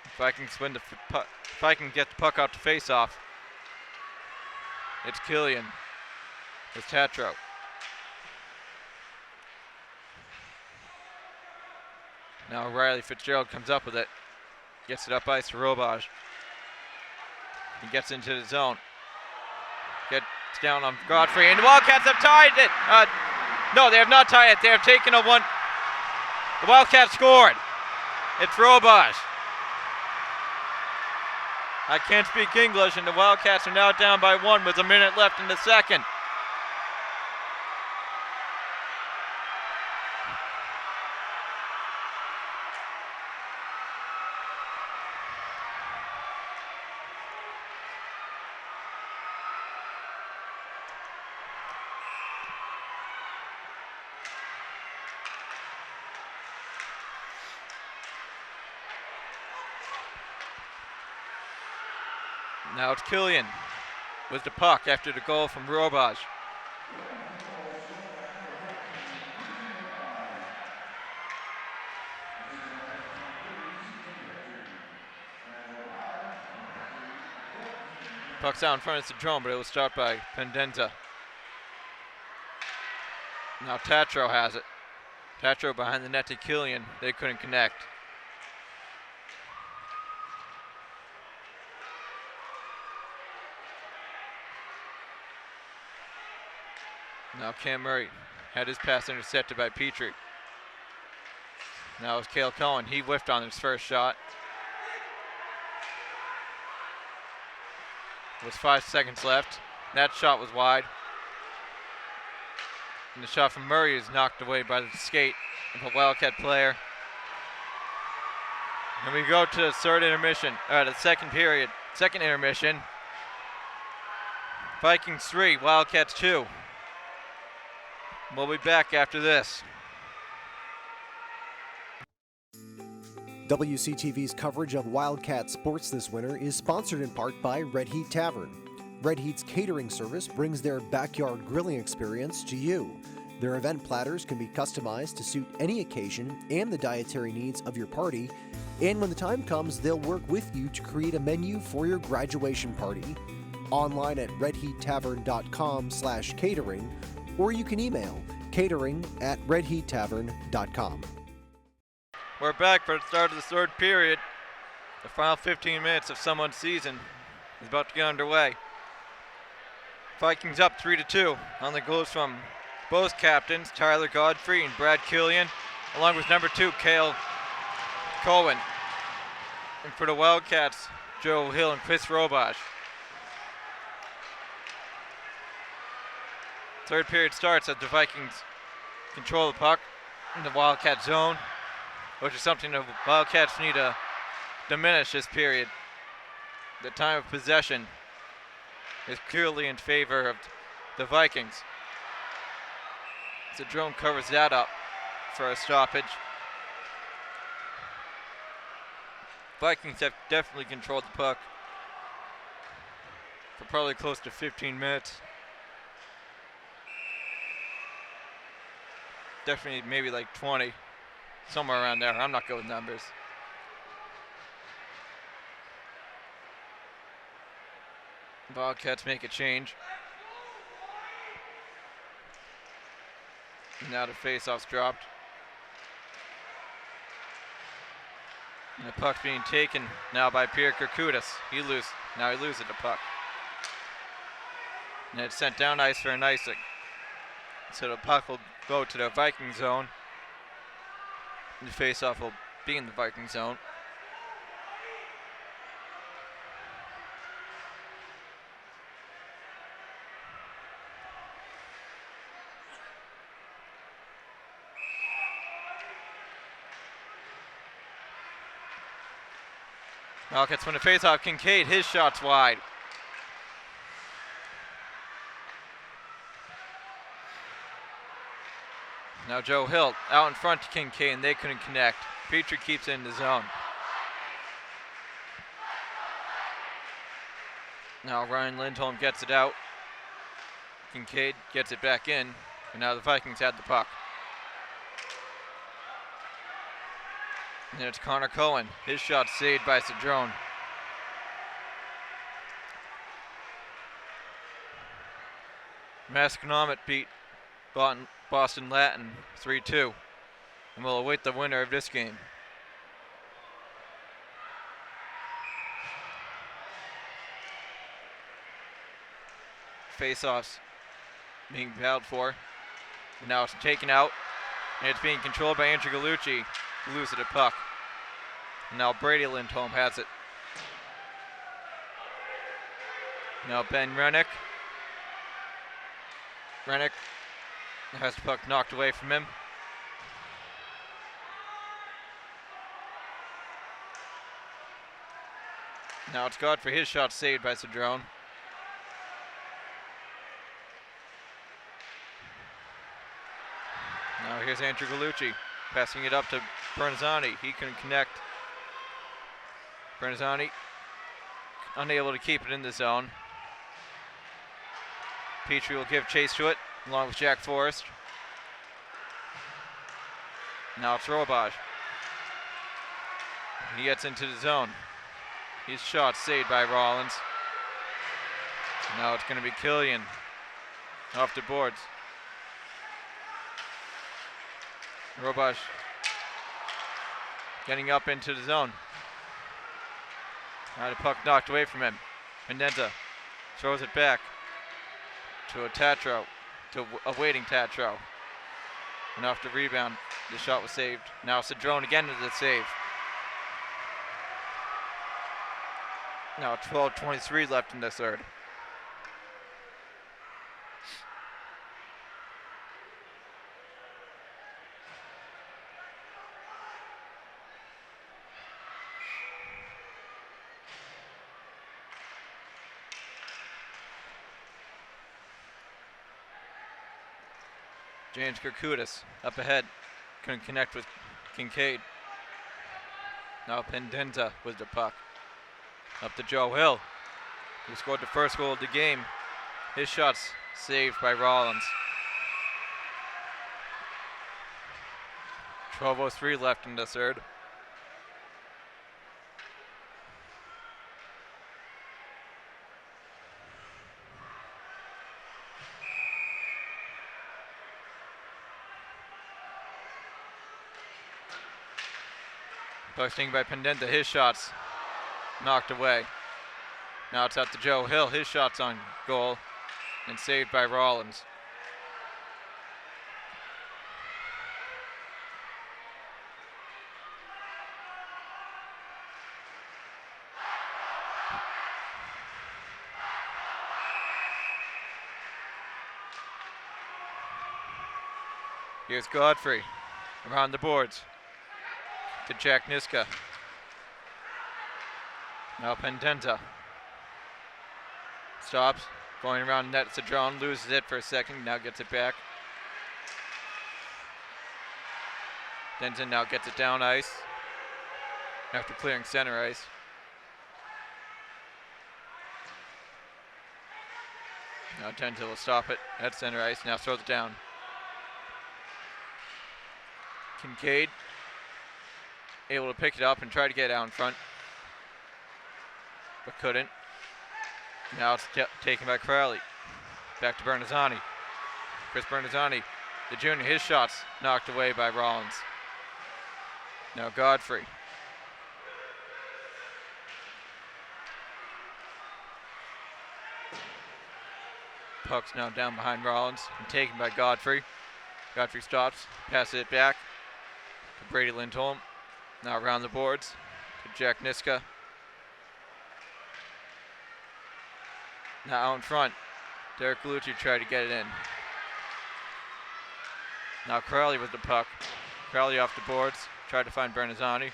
If I can get the puck out to face off, it's Killian with Tatro. Now Riley Fitzgerald comes up with it, gets it up ice to Robage. He gets into the zone, gets down on Godfrey, and the Wildcats have tied it. No, they have not tied it. They have taken a one. The Wildcats scored. It's Robage. I can't speak English, and the Wildcats are now down by one with a minute left in the second. Now it's Killian with the puck after the goal from Robage. Puck's out in front of Cedrone, but it was stopped by Pendenza. Now Tatro has it. Tatro behind the net to Killian. They couldn't connect. Now Cam Murray had his pass intercepted by Petrie. Now it's Cale Cohen. He whiffed on his first shot. With 5 seconds left. That shot was wide. And the shot from Murray is knocked away by the skate of a Wildcat player. And we go to the second intermission. Vikings 3, Wildcats 2. We'll be back after this. WCTV's coverage of Wildcat sports this winter is sponsored in part by Red Heat Tavern. Red Heat's catering service brings their backyard grilling experience to you. Their event platters can be customized to suit any occasion and the dietary needs of your party. And when the time comes, they'll work with you to create a menu for your graduation party. Online at redheattavern.com/catering, or you can email catering@redheattavern.com. We're back for the start of the third period. The final 15 minutes of someone's season is about to get underway. Vikings up 3-2 on the goals from both captains, Tyler Godfrey and Brad Killian, along with number 2, Cale Cohen. And for the Wildcats, Joe Hill and Chris Robash. Third period starts as the Vikings control the puck in the Wildcat zone, which is something the Wildcats need to diminish this period. The time of possession is clearly in favor of the Vikings. Cedrone covers that up for a stoppage. Vikings have definitely controlled the puck for probably close to 15 minutes. Definitely maybe like 20, somewhere around there. I'm not good with numbers. Wildcats make a change. Now the face-off's dropped. And the puck's being taken now by Pierre Kirkudis. Now he loses the puck. And it's sent down ice for an icing. So the puck will go to the Viking zone. The face-off will be in the Viking zone. Wildcats win the face-off. Kincaid, his shot's wide. Now Joe Hill out in front to Kincaid, and they couldn't connect. Petrie keeps it in the zone. Now Ryan Lindholm gets it out. Kincaid gets it back in, and now the Vikings had the puck. And it's Connor Cohen. His shot saved by Cedrone. Masconomet beat Boston Latin 3-2. And we'll await the winner of this game. Face-offs being battled for. And now it's taken out. And it's being controlled by Andrew Gallucci. Loses the puck. Now Brady Lindholm has it. Now Ben Rennick. Rennick has the puck knocked away from him. Now it's Godfrey. His shot saved by Cedrone. Now here's Andrew Gallucci. Passing it up to Bernazzani. He couldn't connect. Bernazzani unable to keep it in the zone. Petrie will give chase to it along with Jack Forrest. Now it's Robash. He gets into the zone. His shot saved by Rollins. Now it's going to be Killian off the boards. Robash getting up into the zone. Now the puck knocked away from him. Pendenza throws it back to a Tatro, to a waiting Tatro. And off the rebound, the shot was saved. Now Cedrone again to the save. Now 12:23 left in the third. James Kirkudis up ahead. Couldn't connect with Kincaid. Now Pendenza with the puck. Up to Joe Hill, who scored the first goal of the game. His shot's saved by Rollins. 12:03 left in the third. Posting by Pendenza, his shot's knocked away. Now it's out to Joe Hill, his shot's on goal and saved by Rollins. Here's Godfrey around the boards to Jack Niska. Now Pendenza stops, going around net. Cedrone loses it for a second, now gets it back. Denton now gets it down ice after clearing center ice. Now Denton will stop it at center ice, now throws it down. Kincaid able to pick it up and try to get out in front, but couldn't. Now it's taken by Crowley. Back to Bernazzani. Chris Bernazzani, the junior, his shot's knocked away by Rollins. Now Godfrey. Puck's now down behind Rollins and taken by Godfrey. Godfrey stops, passes it back to Brady Lindholm. Now around the boards to Jack Niska. Now out in front, Derek Galucci tried to get it in. Now Crowley with the puck. Crowley off the boards, tried to find Bernazzani.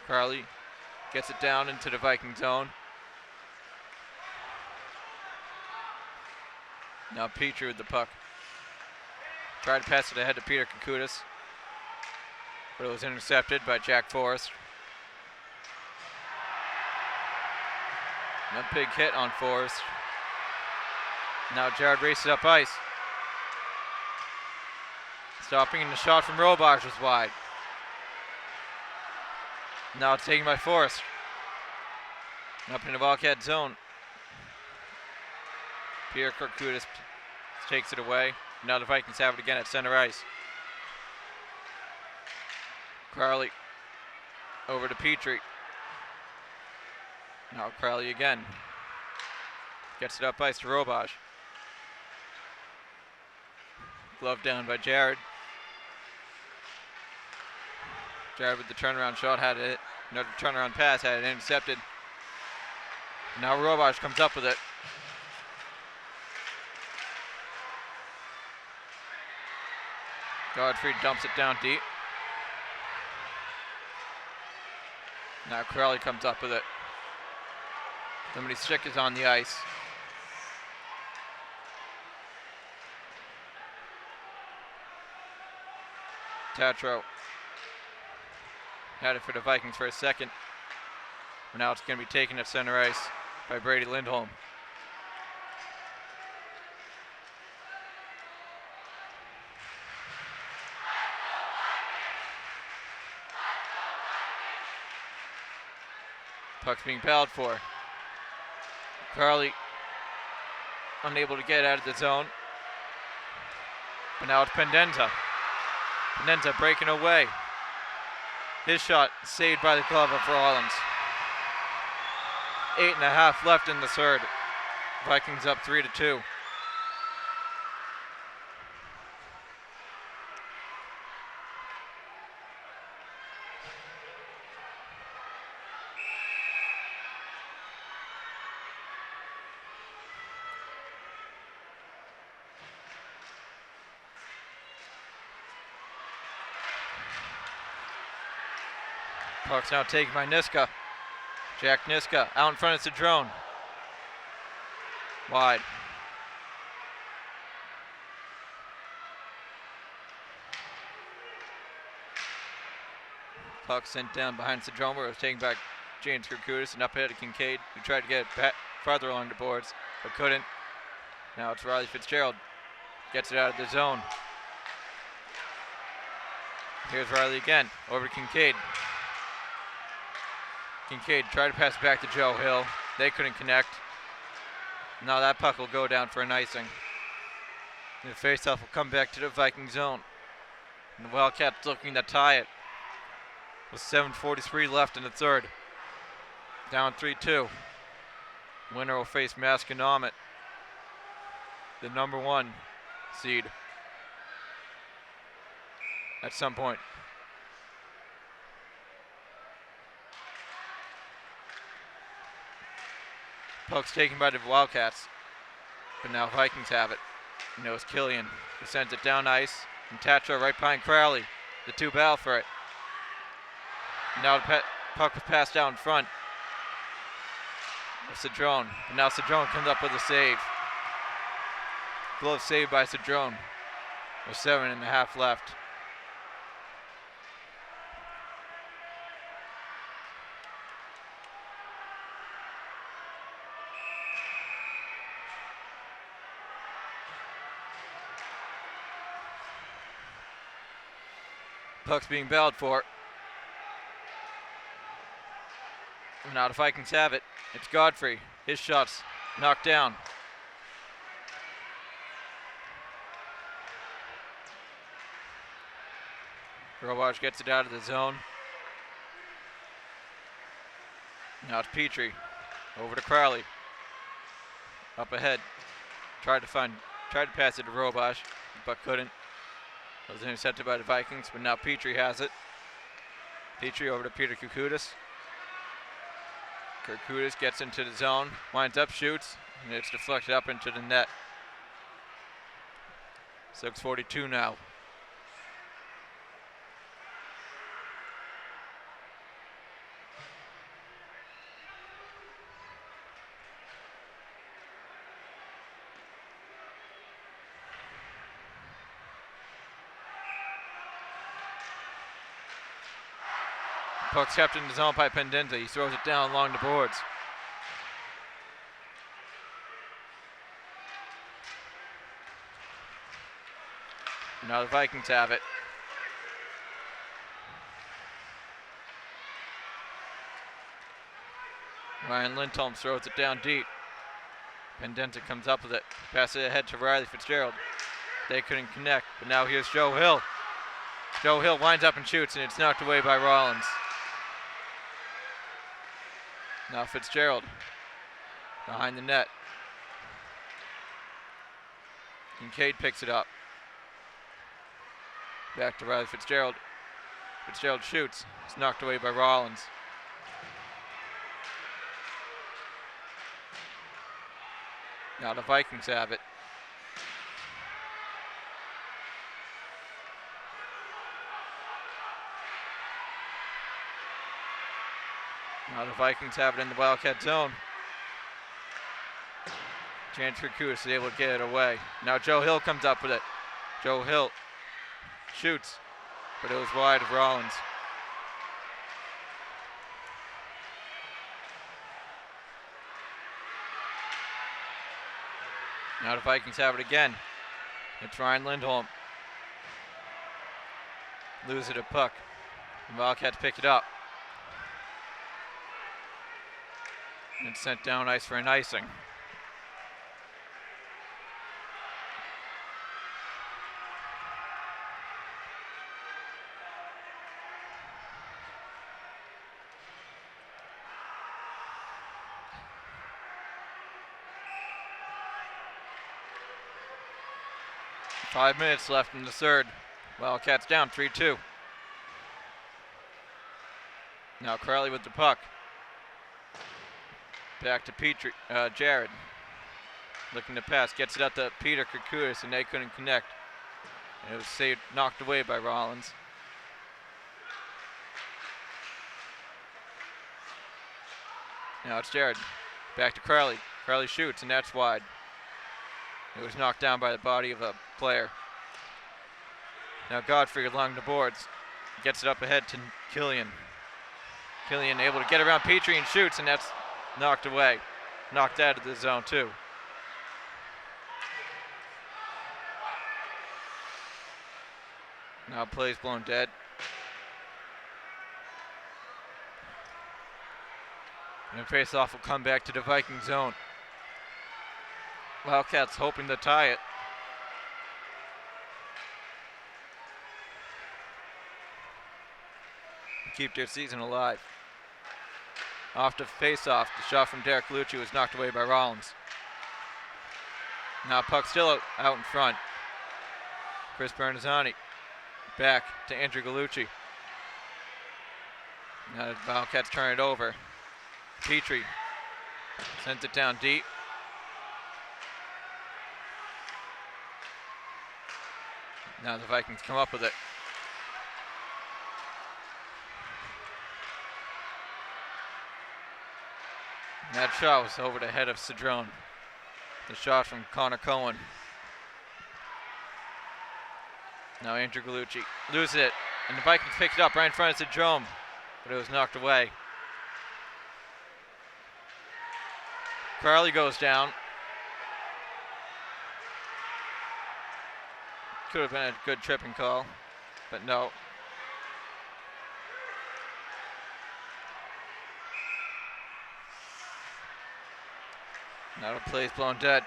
Crowley gets it down into the Viking zone. Now Petrie with the puck. Tried to pass it ahead to Peter Kirkudis, but it was intercepted by Jack Forrest. A big hit on Forrest. Now Jared races up ice. Stopping, and the shot from Robach was wide. Now it's taken by Forrest. Up in the Wildcat zone. Peter Kirkudis takes it away. Now the Vikings have it again at center ice. Crowley over to Petrie. Now Crowley again. Gets it up ice to Robach. Glove down by Jared. Jared with the turnaround shot had it. Another turnaround pass had it intercepted. Now Robach comes up with it. Godfrey dumps it down deep. Now Crowley comes up with it. Somebody's stick is on the ice. Tatro had it for the Vikings for a second. But now it's going to be taken at center ice by Brady Lindholm. Puck's being battled for. Crowley unable to get out of the zone. But now it's Pendenza. Pendenza breaking away. His shot saved by the glove of Rollins. 8.5 left in the third. Vikings up 3-2. Puck's now taken by Niska. Jack Niska out in front of Cedrone. Wide. Puck sent down behind Cedrone, where it was taken by James Kirkudis, and up ahead to Kincaid, who tried to get it farther along the boards, but couldn't. Now it's Riley Fitzgerald. Gets it out of the zone. Here's Riley again, over to Kincaid. Kincaid tried to pass it back to Joe Hill. They couldn't connect. Now that puck will go down for an icing. The faceoff will come back to the Viking zone. And the Wildcats looking to tie it. With 7:43 left in the third. Down 3-2. Winner will face Masconomet, the number 1 seed, at some point. Puck's taken by the Wildcats, but now Vikings have it. And it was Killian who sends it down ice, and Tatro right behind Crowley. The two battle for it. Now the puck was passed down in front of Cedrone, and now Cedrone comes up with a save. Glove saved by Cedrone with 7.5 left. Puck's being battled for. And now the Vikings have it. It's Godfrey. His shot's knocked down. Robach gets it out of the zone. Now it's Petrie. Over to Crowley. Up ahead. Tried to pass it to Robach, but couldn't. It was intercepted by the Vikings, but now Petrie has it. Petrie over to Peter Kirkudis. Kirkudis gets into the zone, winds up, shoots, and it's deflected up into the net. 6:42 now. Puck's kept in the zone by Pendente. He throws it down along the boards. Now the Vikings have it. Ryan Lindholm throws it down deep. Pendente comes up with it. Passes it ahead to Riley Fitzgerald. They couldn't connect, but now here's Joe Hill. Joe Hill winds up and shoots, and it's knocked away by Rollins. Now Fitzgerald behind the net. Kincaid picks it up. Back to Riley Fitzgerald. Fitzgerald shoots. It's knocked away by Rollins. Now the Vikings have it. Now the Vikings have it in the Wildcat zone. James Kirkudis is able to get it away. Now Joe Hill comes up with it. Joe Hill shoots, but it was wide of Rollins. Now the Vikings have it again. It's Ryan Lindholm. Lose it a puck. The Wildcats pick it up. And it's sent down ice for an icing. Five minutes left in the third. Wildcats down 3-2. Now Crowley with the puck. Back to Petrie, Jared. Looking to pass, gets it out to Peter Kirkudis, and they couldn't connect. And it was saved, knocked away by Rollins. Now it's Jared. Back to Crowley. Crowley shoots, and that's wide. It was knocked down by the body of a player. Now Godfrey along the boards. Gets it up ahead to Killian. Killian able to get around Petrie and shoots, and that's knocked away. Knocked out of the zone too. Now play's blown dead. And face-off will come back to the Viking zone. Wildcats hoping to tie it. Keep their season alive. Off to face-off. The shot from Derek Lucci was knocked away by Rollins. Now puck still out in front. Chris Bernazzani back to Andrew Gallucci. Now the Wildcats turn it over. Petrie sends it down deep. Now the Vikings come up with it. And that shot was over the head of Cedrone. The shot from Connor Cohen. Now Andrew Gallucci loses it, and the Vikings pick it up right in front of Cedrone, but it was knocked away. Carly goes down. Could have been a good tripping call, but no. Now the play's blown dead.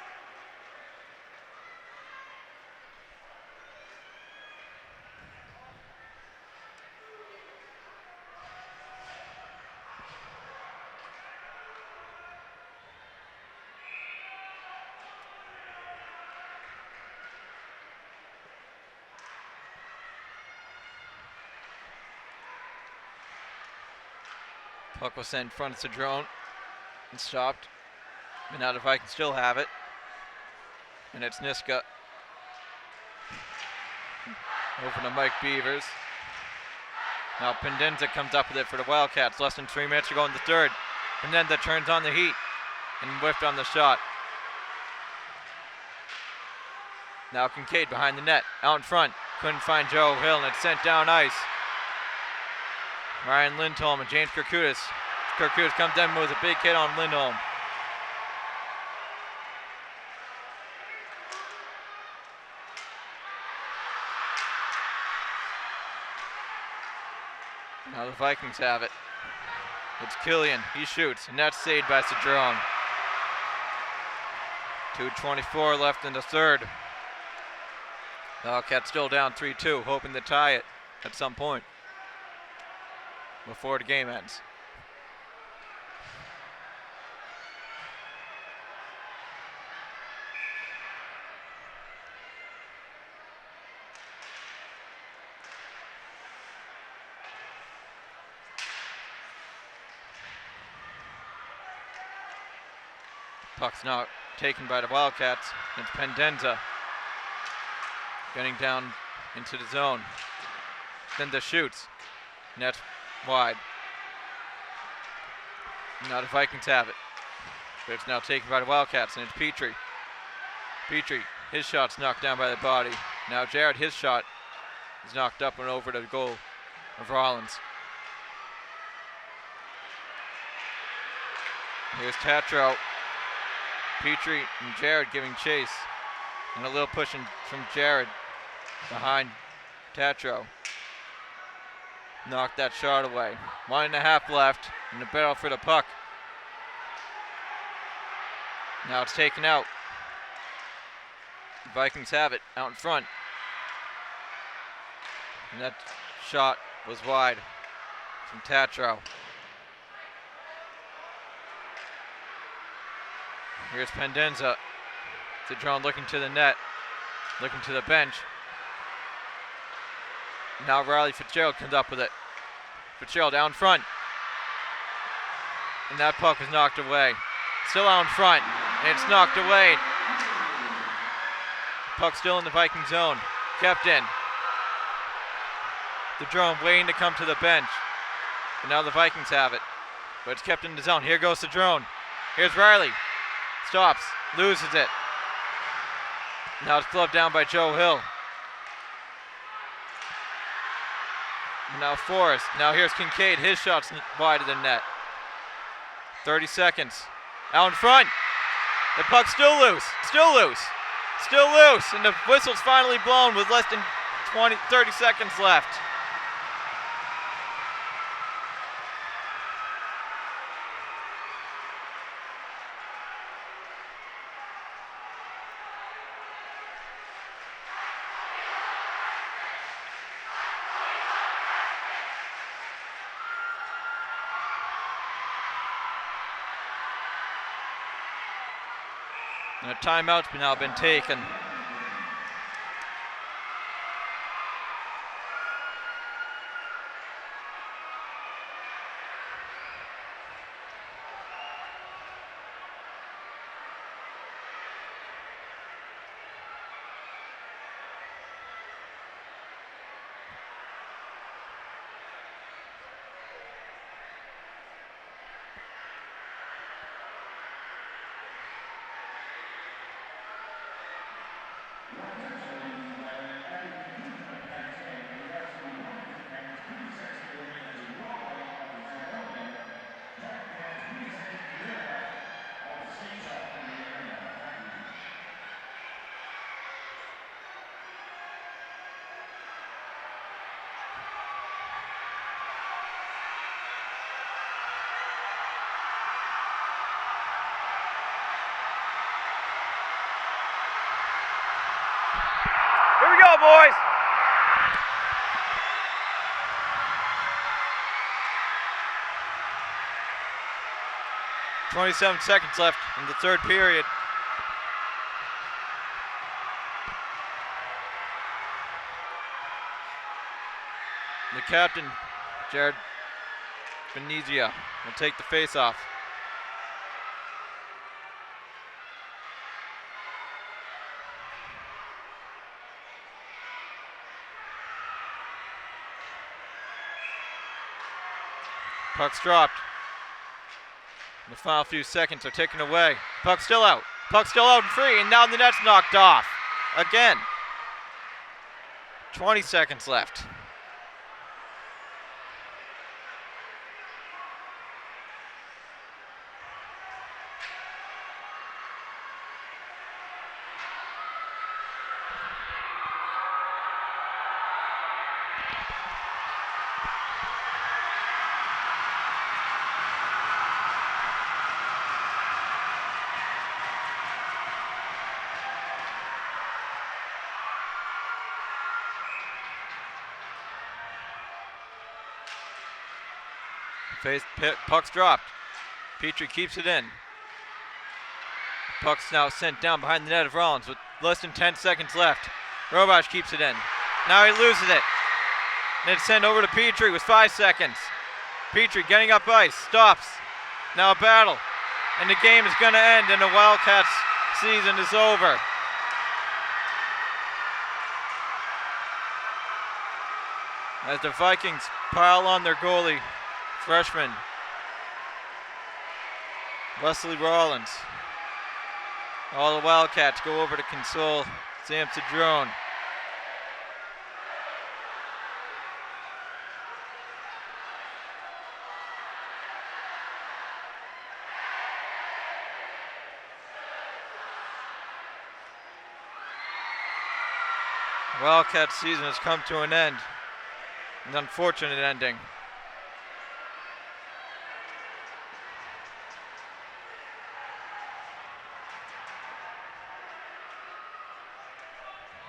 Puck was sent in front of Cedrone and stopped. But now the Vikings still have it. And it's Niska. Over to Mike Beavers. Now Pendenza comes up with it for the Wildcats. Less than 3 minutes to go in the third. Pendenza turns on the heat and whiffed on the shot. Now Kincaid behind the net. Out in front. Couldn't find Joe Hill, and it's sent down ice. Ryan Lindholm and James Kirkudis. Kirkudis comes in with a big hit on Lindholm. Now the Vikings have it. It's Killian. He shoots, and that's saved by Cedrone. 2:24 left in the third. The Wildcats still down 3-2, hoping to tie it at some point before the game ends. Puck's now taken by the Wildcats. It's Pendenza getting down into the zone. Pendenza shoots. Net wide. Now the Vikings have it. But it's now taken by the Wildcats, and it's Petrie. Petrie, his shot's knocked down by the body. Now Jared, his shot is knocked up and over the goal of Rollins. Here's Tatro. Petrie and Jared giving chase. And a little pushing from Jared behind Tatro. Knocked that shot away. 1.5 left in the battle for the puck. Now it's taken out. The Vikings have it out in front. And that shot was wide from Tatro. Here's Pendenza. Cedrone looking to the net, looking to the bench. Now Riley Fitzgerald comes up with it. Fitzgerald out in front. And that puck is knocked away. Still out in front, and it's knocked away. Puck still in the Viking zone. Kept in. Cedrone waiting to come to the bench. And now the Vikings have it. But it's kept in the zone. Here goes Cedrone. Here's Riley. Stops. Loses it. Now it's gloved down by Joe Hill. Now Forrest. Now here's Kincaid. His shot's wide of the net. 30 seconds. Out in front. The puck's still loose. Still loose. Still loose. And the whistle's finally blown with less than 30 seconds left. And a timeout's now been taken. Here we go, boys. "27 seconds left in the third period. The captain, Jared Venezia, will take the face-off. Puck's dropped. The final few seconds are taken away. Puck's still out. Puck's still out and free, and now the net's knocked off. Again. 20 seconds left. Puck's dropped. Petrie keeps it in. Puck's now sent down behind the net of Rollins with less than 10 seconds left. Robash keeps it in. Now he loses it. And it's sent over to Petrie with 5 seconds. Petrie getting up ice, stops. Now a battle. And the game is going to end and the Wildcats season is over. As the Vikings pile on their goalie, freshman Wesley Rollins. All the Wildcats go over to console Sam Cedrone. Wildcats season has come to an end. An unfortunate ending.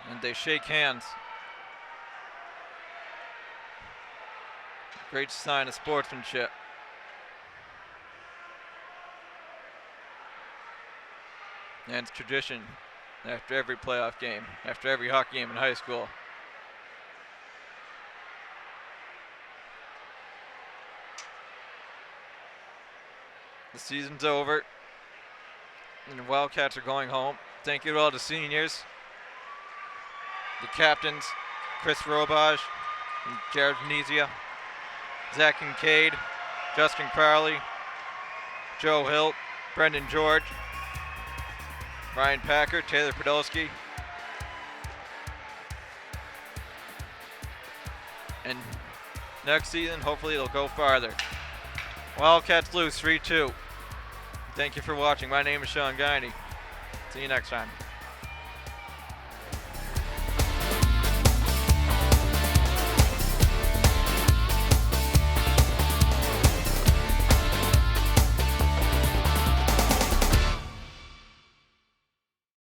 And they shake hands. Great sign of sportsmanship. And it's tradition after every playoff game, after every hockey game in high school. The season's over, and the Wildcats are going home. Thank you to all the seniors, the captains, Chris Robage and Jared Venezia, Zach Kincaid, Justin Crowley, Joe Hilt, Brendan George, Ryan Packer, Taylor Podolsky, next season, hopefully it'll go farther. Wildcats lose 3-2. Thank you for watching. My name is Sean Guiney. See you next time.